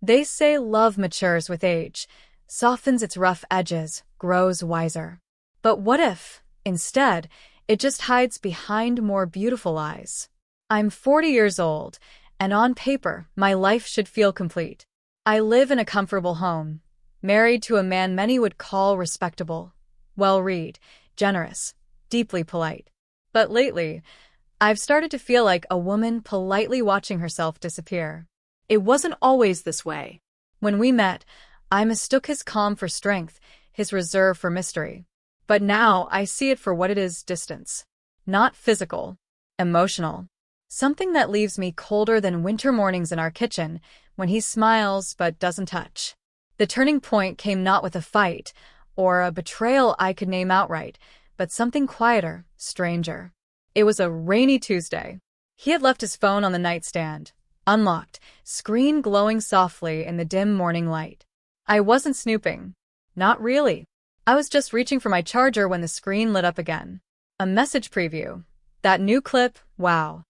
They say love matures with age, softens its rough edges, grows wiser. But what if, instead, it just hides behind more beautiful eyes? I'm 40 years old, and on paper, my life should feel complete. I live in a comfortable home, married to a man many would call respectable, well-read, generous, deeply polite. But lately, I've started to feel like a woman politely watching herself disappear. It wasn't always this way. When we met, I mistook his calm for strength, his reserve for mystery. But now I see it for what it is: distance. Not physical, emotional. Something that leaves me colder than winter mornings in our kitchen, when he smiles but doesn't touch. The turning point came not with a fight, or a betrayal I could name outright, but something quieter, stranger. It was a rainy Tuesday. He had left his phone on the nightstand, unlocked, screen glowing softly in the dim morning light. I wasn't snooping. Not really. I was just reaching for my charger when the screen lit up again. A message preview. That new clip, wow.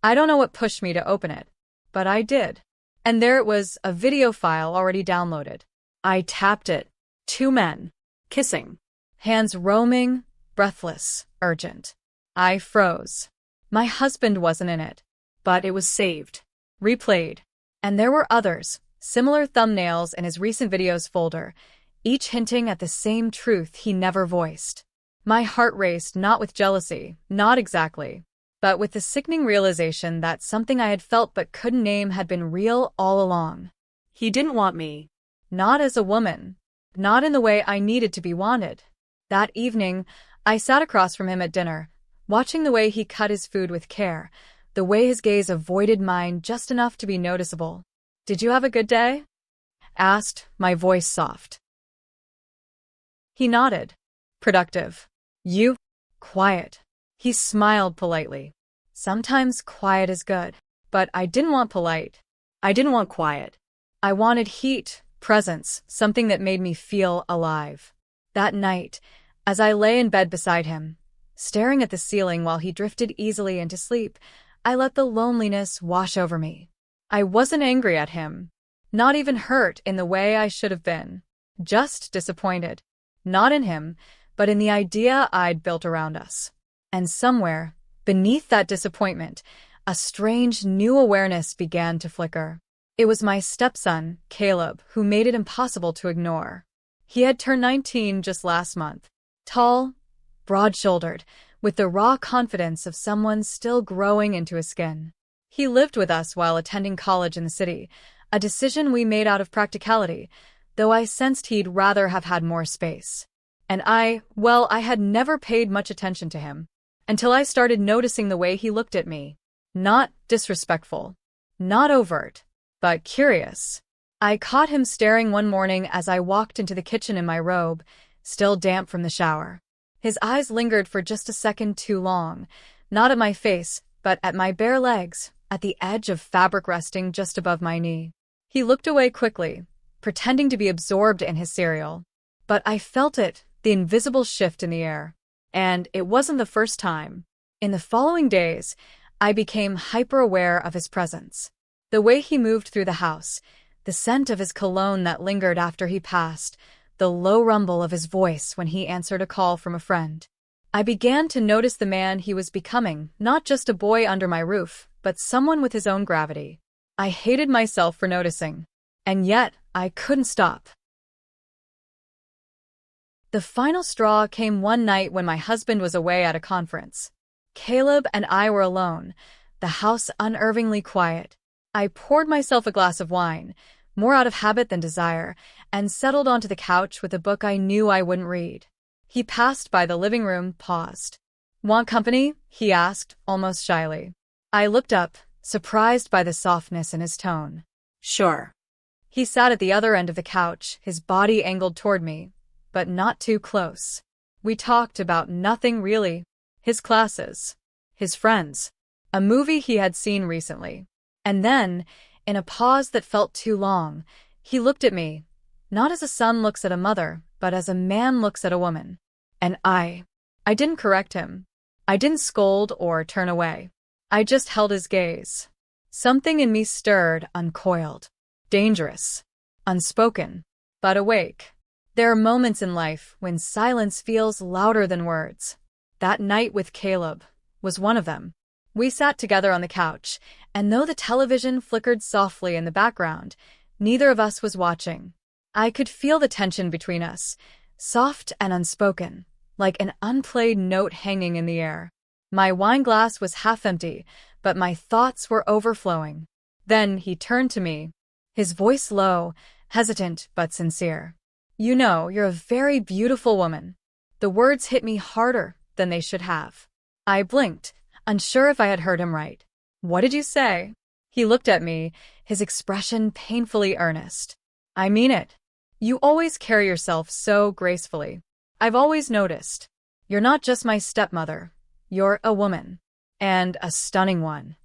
I don't know what pushed me to open it, but I did. And there it was, a video file already downloaded. I tapped it. 2 men. Kissing. Hands roaming, breathless, urgent. I froze. My husband wasn't in it, but it was saved. Replayed. And there were others, similar thumbnails in his recent videos folder, each hinting at the same truth he never voiced. My heart raced, not with jealousy, not exactly, but with the sickening realization that something I had felt but couldn't name had been real all along. He didn't want me. Not as a woman. Not in the way I needed to be wanted. That evening, I sat across from him at dinner, watching the way he cut his food with care, the way his gaze avoided mine just enough to be noticeable. "Did you have a good day?" asked, my voice soft. He nodded. "Productive." "You?" "Quiet." He smiled politely. Sometimes quiet is good. But I didn't want polite. I didn't want quiet. I wanted heat, presence, something that made me feel alive. That night, as I lay in bed beside him, staring at the ceiling while he drifted easily into sleep, I let the loneliness wash over me. I wasn't angry at him. Not even hurt in the way I should have been. Just disappointed. Not in him, but in the idea I'd built around us. And somewhere, beneath that disappointment, a strange new awareness began to flicker. It was my stepson, Caleb, who made it impossible to ignore. He had turned 19 just last month. Tall, broad-shouldered, with the raw confidence of someone still growing into his skin. He lived with us while attending college in the city, a decision we made out of practicality, though I sensed he'd rather have had more space. And I had never paid much attention to him, until I started noticing the way he looked at me. Not disrespectful, not overt, but curious. I caught him staring one morning as I walked into the kitchen in my robe, still damp from the shower. His eyes lingered for just a second too long, not at my face, but at my bare legs, at the edge of fabric resting just above my knee. He looked away quickly, pretending to be absorbed in his cereal. But I felt it, the invisible shift in the air. And it wasn't the first time. In the following days, I became hyper-aware of his presence. The way he moved through the house, the scent of his cologne that lingered after he passed, the low rumble of his voice when he answered a call from a friend. I began to notice the man he was becoming, not just a boy under my roof, but someone with his own gravity. I hated myself for noticing. And yet, I couldn't stop. The final straw came one night when my husband was away at a conference. Caleb and I were alone, the house unnervingly quiet. I poured myself a glass of wine, more out of habit than desire, and settled onto the couch with a book I knew I wouldn't read. He passed by the living room, paused. "Want company?" he asked, almost shyly. I looked up, surprised by the softness in his tone. "Sure." He sat at the other end of the couch, his body angled toward me, but not too close. We talked about nothing really. His classes, his friends, a movie he had seen recently. And then, in a pause that felt too long, he looked at me, not as a son looks at a mother, but as a man looks at a woman. And I didn't correct him. I didn't scold or turn away. I just held his gaze. Something in me stirred, uncoiled. Dangerous. Unspoken. But awake. There are moments in life when silence feels louder than words. That night with Caleb was one of them. We sat together on the couch, and though the television flickered softly in the background, neither of us was watching. I could feel the tension between us, soft and unspoken, like an unplayed note hanging in the air. My wine glass was half empty, but my thoughts were overflowing. Then he turned to me, his voice low, hesitant but sincere. "You know, you're a very beautiful woman." The words hit me harder than they should have. I blinked, unsure if I had heard him right. "What did you say?" He looked at me, his expression painfully earnest. "I mean it. You always carry yourself so gracefully. I've always noticed. You're not just my stepmother. You're a woman. And a stunning one."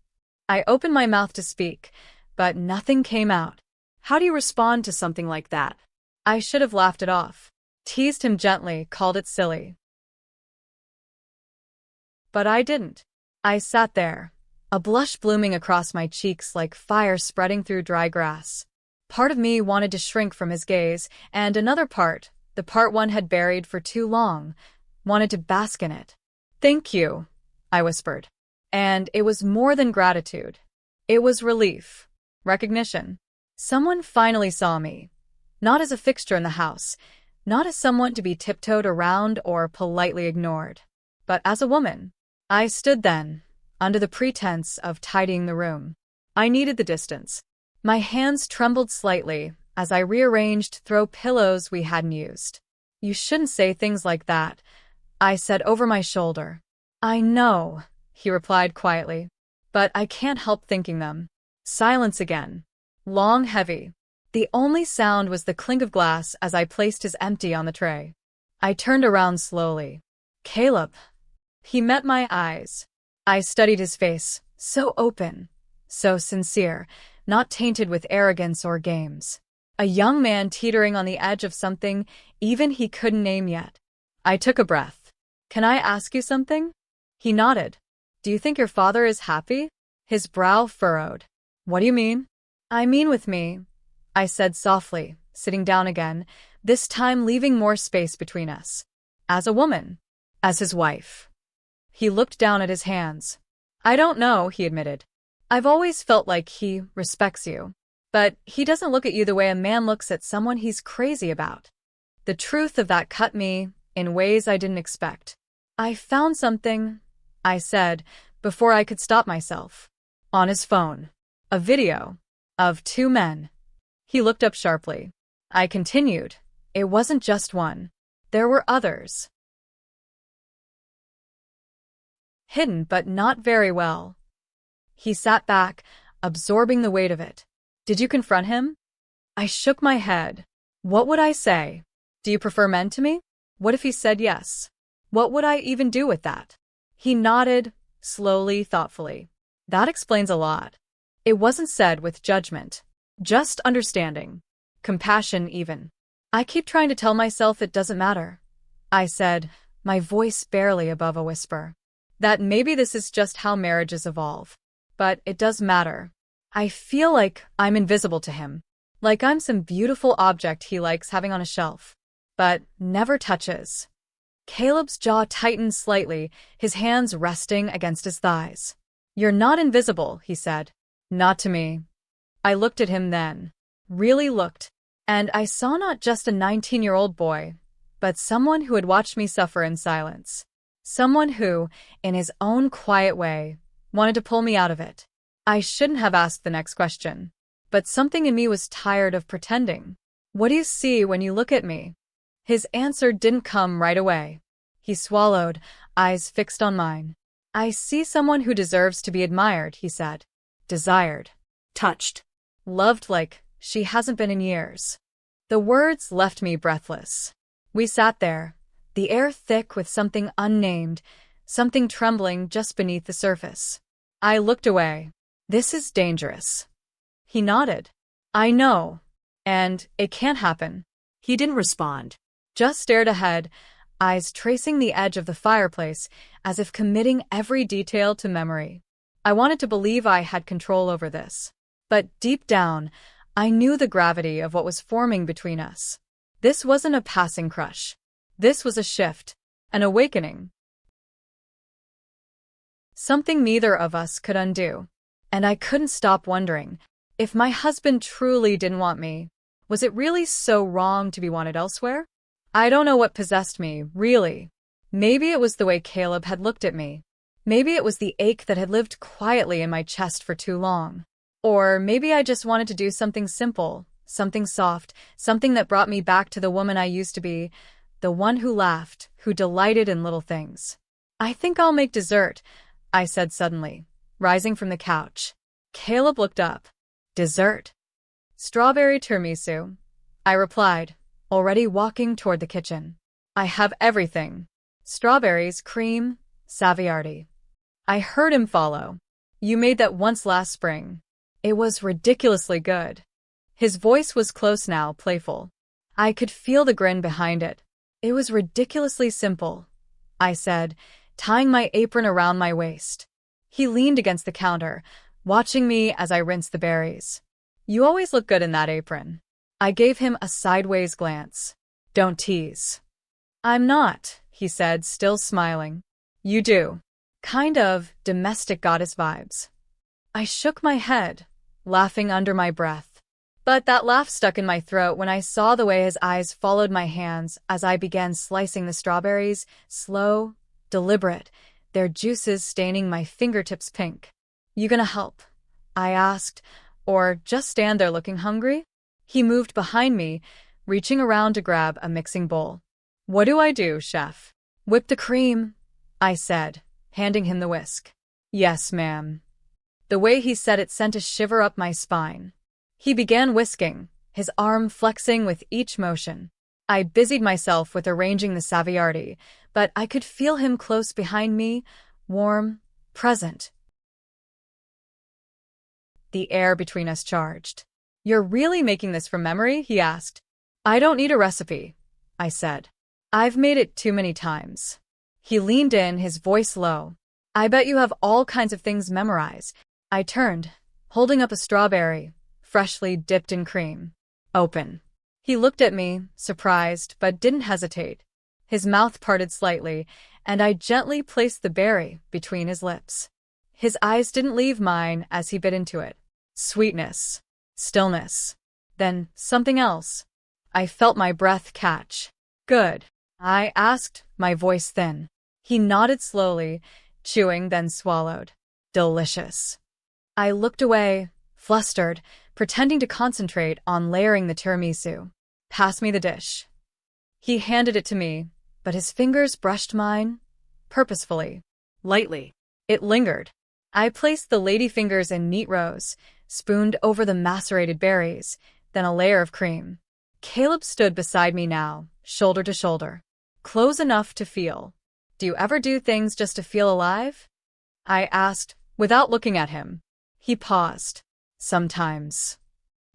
I opened my mouth to speak, but nothing came out. How do you respond to something like that? I should have laughed it off, teased him gently, called it silly. But I didn't. I sat there, a blush blooming across my cheeks like fire spreading through dry grass. Part of me wanted to shrink from his gaze, and another part, the part one had buried for too long, wanted to bask in it. "Thank you," I whispered. And it was more than gratitude. It was relief, recognition. Someone finally saw me, not as a fixture in the house, not as someone to be tiptoed around or politely ignored, but as a woman. I stood then, under the pretense of tidying the room. I needed the distance. My hands trembled slightly as I rearranged throw pillows we hadn't used. "You shouldn't say things like that," I said over my shoulder. "I know," he replied quietly, "but I can't help thinking them." Silence again. Long, heavy. The only sound was the clink of glass as I placed his empty on the tray. I turned around slowly. "Caleb." He met my eyes. I studied his face, so open, so sincere, not tainted with arrogance or games. A young man teetering on the edge of something even he couldn't name yet. I took a breath. "Can I ask you something?" He nodded. "Do you think your father is happy?" His brow furrowed. "What do you mean?" "I mean with me," I said softly, sitting down again, this time leaving more space between us. "As a woman. As his wife." He looked down at his hands. "I don't know," he admitted. "I've always felt like he respects you. But he doesn't look at you the way a man looks at someone he's crazy about." The truth of that cut me in ways I didn't expect. "I found something," I said, before I could stop myself. "On his phone. A video. Of two men." He looked up sharply. I continued. "It wasn't just one. There were others. Hidden but not very well." He sat back, absorbing the weight of it. "Did you confront him?" I shook my head. What would I say? "Do you prefer men to me?" What if he said yes? What would I even do with that? He nodded, slowly, thoughtfully. "That explains a lot." It wasn't said with judgment, just understanding. Compassion, even. "I keep trying to tell myself it doesn't matter," I said, my voice barely above a whisper. "That maybe this is just how marriages evolve. But it does matter. I feel like I'm invisible to him. Like I'm some beautiful object he likes having on a shelf, but never touches." Caleb's jaw tightened slightly, his hands resting against his thighs. "You're not invisible," he said. "Not to me." I looked at him then. Really looked. And I saw not just a 19-year-old boy, but someone who had watched me suffer in silence. Someone who, in his own quiet way, wanted to pull me out of it. I shouldn't have asked the next question. But something in me was tired of pretending. "What do you see when you look at me?" His answer didn't come right away. He swallowed, eyes fixed on mine. "I see someone who deserves to be admired," he said. "Desired. Touched. Loved like she hasn't been in years." The words left me breathless. We sat there, the air thick with something unnamed, something trembling just beneath the surface. I looked away. "This is dangerous." He nodded. "I know. And it can't happen." He didn't respond, just stared ahead, eyes tracing the edge of the fireplace as if committing every detail to memory. I wanted to believe I had control over this. But deep down, I knew the gravity of what was forming between us. This wasn't a passing crush. This was a shift, an awakening. Something neither of us could undo. And I couldn't stop wondering, if my husband truly didn't want me, was it really so wrong to be wanted elsewhere? I don't know what possessed me, really. Maybe it was the way Caleb had looked at me. Maybe it was the ache that had lived quietly in my chest for too long. Or maybe I just wanted to do something simple, something soft, something that brought me back to the woman I used to be, the one who laughed, who delighted in little things. I think I'll make dessert, I said suddenly, rising from the couch. Caleb looked up. Dessert? Strawberry tiramisu, I replied, already walking toward the kitchen. I have everything. Strawberries, cream, Saviardi. I heard him follow. You made that once last spring. It was ridiculously good. His voice was close now, playful. I could feel the grin behind it. It was ridiculously simple, I said, tying my apron around my waist. He leaned against the counter, watching me as I rinsed the berries. You always look good in that apron. I gave him a sideways glance. Don't tease. I'm not, he said, still smiling. You do. Kind of domestic goddess vibes. I shook my head, laughing under my breath. But that laugh stuck in my throat when I saw the way his eyes followed my hands as I began slicing the strawberries, slow, deliberate, their juices staining my fingertips pink. You gonna help? I asked, or just stand there looking hungry? He moved behind me, reaching around to grab a mixing bowl. What do I do, chef? Whip the cream, I said, handing him the whisk. Yes, ma'am. The way he said it sent a shiver up my spine. He began whisking, his arm flexing with each motion. I busied myself with arranging the Saviardi, but I could feel him close behind me, warm, present. The air between us charged. You're really making this from memory? He asked. I don't need a recipe, I said. I've made it too many times. He leaned in, his voice low. I bet you have all kinds of things memorized. I turned, holding up a strawberry, freshly dipped in cream. Open. He looked at me, surprised, but didn't hesitate. His mouth parted slightly, and I gently placed the berry between his lips. His eyes didn't leave mine as he bit into it. Sweetness. Stillness. Then something else. I felt my breath catch. Good. I asked, my voice thin. He nodded slowly, chewing, then swallowed. Delicious. I looked away, flustered, pretending to concentrate on layering the tiramisu. Pass me the dish. He handed it to me, but his fingers brushed mine, purposefully, lightly. It lingered. I placed the ladyfingers in neat rows, spooned over the macerated berries, then a layer of cream. Caleb stood beside me now, shoulder to shoulder. Close enough to feel. Do you ever do things just to feel alive? I asked, without looking at him. He paused. Sometimes.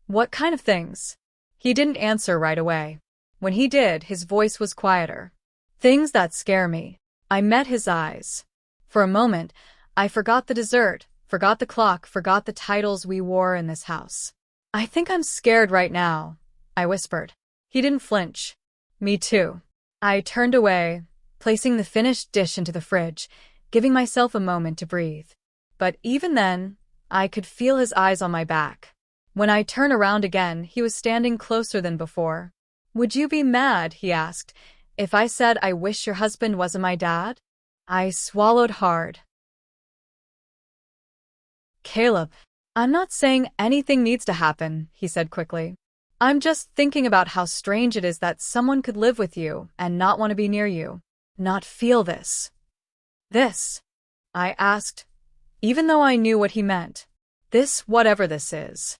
What kind of things? He didn't answer right away. When he did, his voice was quieter. Things that scare me. I met his eyes. For a moment, I forgot the dessert, forgot the clock, forgot the titles we wore in this house. I think I'm scared right now, I whispered. He didn't flinch. Me too. I turned away, placing the finished dish into the fridge, giving myself a moment to breathe. But even then, I could feel his eyes on my back. When I turned around again, he was standing closer than before. Would you be mad, he asked, if I said I wish your husband wasn't my dad? I swallowed hard. Caleb, I'm not saying anything needs to happen, he said quickly. I'm just thinking about how strange it is that someone could live with you and not want to be near you, not feel this. This? I asked, even though I knew what he meant. This, whatever this is.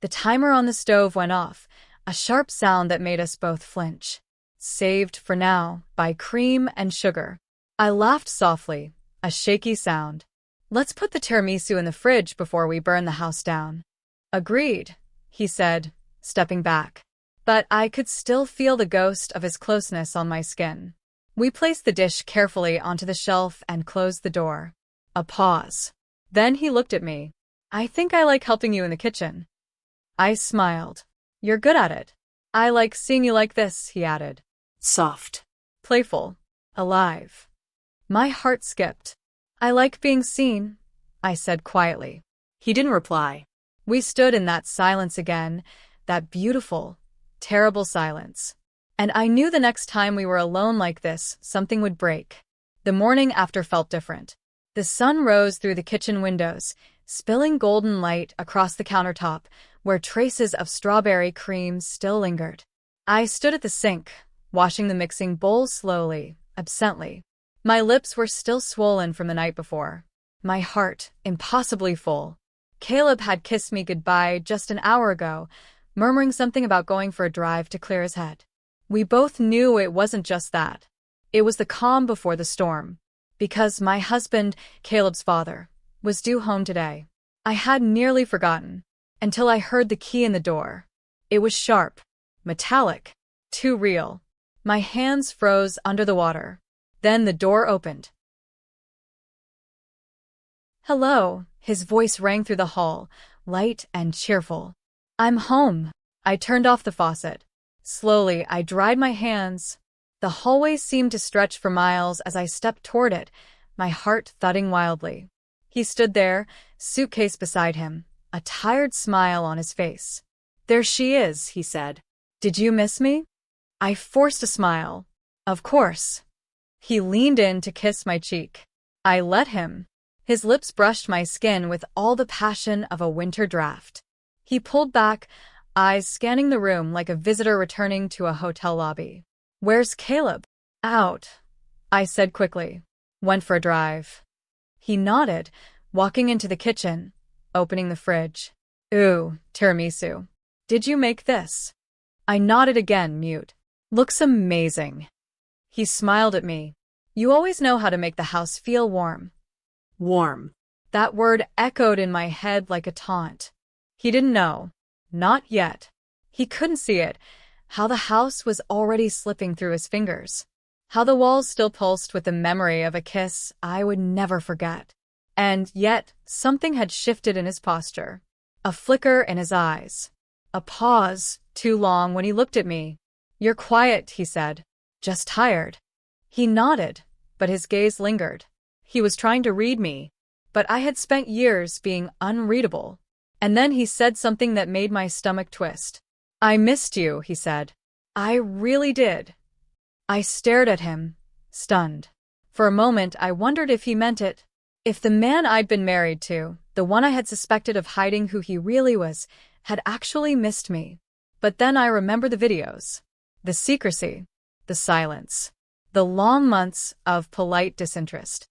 The timer on the stove went off, a sharp sound that made us both flinch. Saved for now by cream and sugar. I laughed softly, a shaky sound. Let's put the tiramisu in the fridge before we burn the house down. Agreed, he said, stepping back. But I could still feel the ghost of his closeness on my skin. We placed the dish carefully onto the shelf and closed the door. A pause. Then he looked at me. I think I like helping you in the kitchen. I smiled. You're good at it. I like seeing you like this, he added. Soft. Playful. Alive. My heart skipped. I like being seen, I said quietly. He didn't reply. We stood in that silence again, that beautiful, terrible silence. And I knew the next time we were alone like this, something would break. The morning after felt different. The sun rose through the kitchen windows, spilling golden light across the countertop, where traces of strawberry cream still lingered. I stood at the sink, washing the mixing bowl slowly, absently. My lips were still swollen from the night before. My heart, impossibly full. Caleb had kissed me goodbye just an hour ago, murmuring something about going for a drive to clear his head. We both knew it wasn't just that. It was the calm before the storm. Because my husband, Caleb's father, was due home today. I had nearly forgotten, until I heard the key in the door. It was sharp, metallic, too real. My hands froze under the water. Then the door opened. Hello, his voice rang through the hall, light and cheerful. I'm home. I turned off the faucet. Slowly, I dried my hands. The hallway seemed to stretch for miles as I stepped toward it, my heart thudding wildly. He stood there, suitcase beside him, a tired smile on his face. There she is, he said. Did you miss me? I forced a smile. Of course. He leaned in to kiss my cheek. I let him. His lips brushed my skin with all the passion of a winter draft. He pulled back, eyes scanning the room like a visitor returning to a hotel lobby. Where's Caleb? Out, I said quickly. Went for a drive. He nodded, walking into the kitchen, opening the fridge. Ooh, tiramisu. Did you make this? I nodded again, mute. Looks amazing. He smiled at me. You always know how to make the house feel warm. Warm. That word echoed in my head like a taunt. He didn't know. Not yet. He couldn't see it. How the house was already slipping through his fingers. How the walls still pulsed with the memory of a kiss I would never forget. And yet, something had shifted in his posture. A flicker in his eyes. A pause, too long when he looked at me. You're quiet, he said. Just tired. He nodded, but his gaze lingered. He was trying to read me, but I had spent years being unreadable. And then he said something that made my stomach twist. I missed you, he said. I really did. I stared at him, stunned. For a moment, I wondered if he meant it. If the man I'd been married to, the one I had suspected of hiding who he really was, had actually missed me. But then I remember the videos. The secrecy. The silence. The long months of polite disinterest.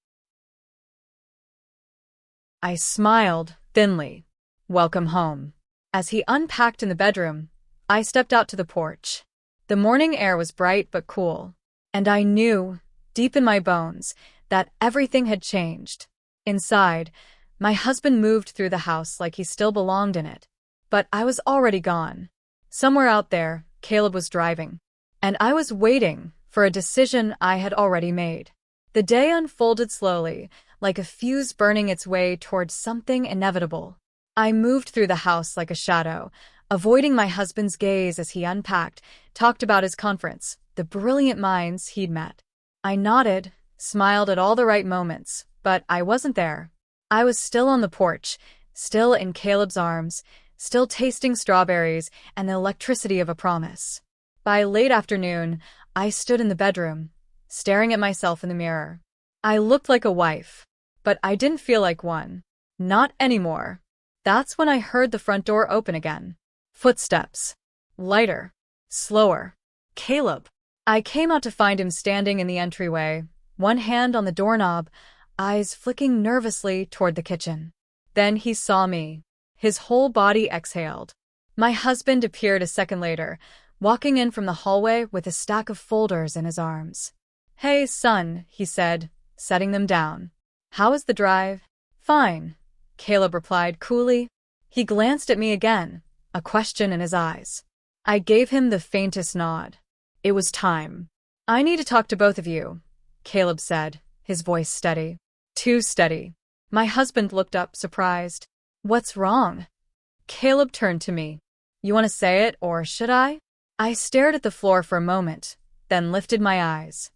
I smiled, thinly. Welcome home. As he unpacked in the bedroom, I stepped out to the porch. The morning air was bright but cool, and I knew, deep in my bones, that everything had changed. Inside, my husband moved through the house like he still belonged in it. But I was already gone. Somewhere out there, Caleb was driving, and I was waiting for a decision I had already made. The day unfolded slowly, like a fuse burning its way towards something inevitable. I moved through the house like a shadow, avoiding my husband's gaze as he unpacked, talked about his conference, the brilliant minds he'd met. I nodded, smiled at all the right moments, but I wasn't there. I was still on the porch, still in Caleb's arms, still tasting strawberries and the electricity of a promise. By late afternoon, I stood in the bedroom, staring at myself in the mirror. I looked like a wife, but I didn't feel like one. Not anymore. That's when I heard the front door open again. Footsteps. Lighter. Slower. Caleb. I came out to find him standing in the entryway, one hand on the doorknob, eyes flicking nervously toward the kitchen. Then he saw me. His whole body exhaled. My husband appeared a second later, walking in from the hallway with a stack of folders in his arms. Hey, son, he said, setting them down. How was the drive? Fine, Caleb replied coolly. He glanced at me again, a question in his eyes. I gave him the faintest nod. It was time. I need to talk to both of you, Caleb said, his voice steady. Too steady. My husband looked up, surprised. What's wrong? Caleb turned to me. You want to say it, or should I? I stared at the floor for a moment, then lifted my eyes.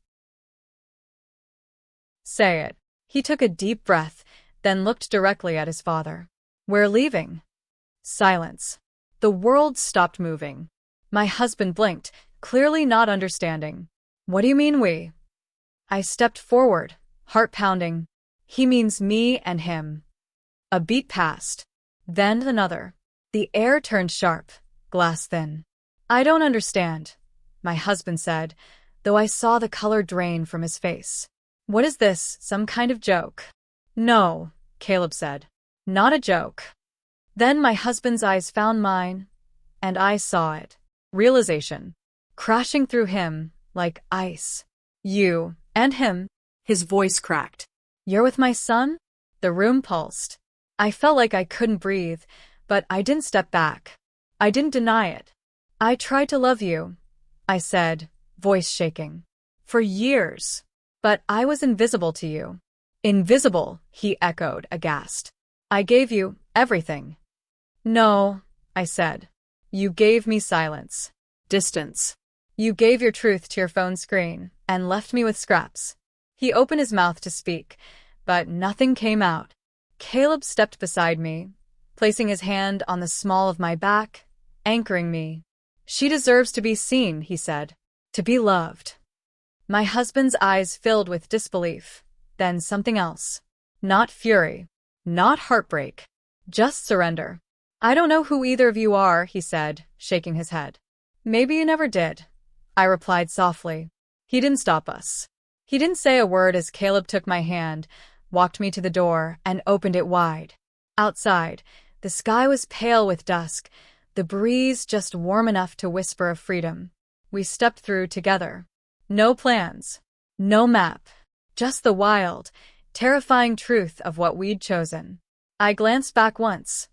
Say it. He took a deep breath, then looked directly at his father. We're leaving. Silence. The world stopped moving. My husband blinked, clearly not understanding. What do you mean we? I stepped forward, heart pounding. He means me and him. A beat passed. Then another. The air turned sharp, glass thin. I don't understand, my husband said, though I saw the color drain from his face. What is this, some kind of joke? No, Caleb said. Not a joke. Then my husband's eyes found mine, and I saw it. Realization. Crashing through him, like ice. You, and him. His voice cracked. You're with my son? The room pulsed. I felt like I couldn't breathe, but I didn't step back. I didn't deny it. I tried to love you, I said, voice shaking. For years. But I was invisible to you. Invisible, he echoed, aghast. I gave you everything. No, I said. You gave me silence. Distance. You gave your truth to your phone screen and left me with scraps. He opened his mouth to speak, but nothing came out. Caleb stepped beside me, placing his hand on the small of my back, anchoring me. She deserves to be seen, he said, to be loved. My husband's eyes filled with disbelief, then something else. Not fury, not heartbreak, just surrender. I don't know who either of you are, he said, shaking his head. Maybe you never did, I replied softly. He didn't stop us. He didn't say a word as Caleb took my hand, walked me to the door, and opened it wide. Outside, the sky was pale with dusk, the breeze just warm enough to whisper of freedom. We stepped through together. No plans, no map, just the wild, terrifying truth of what we'd chosen. I glanced back once,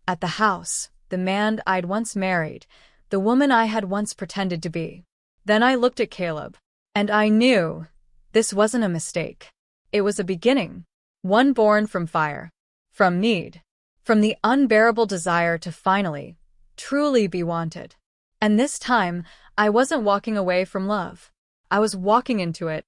at the house, the man I'd once married, the woman I had once pretended to be. Then I looked at Caleb, and I knew this wasn't a mistake. It was a beginning, one born from fire, from need, from the unbearable desire to finally, truly be wanted. And this time, I wasn't walking away from love. I was walking into it,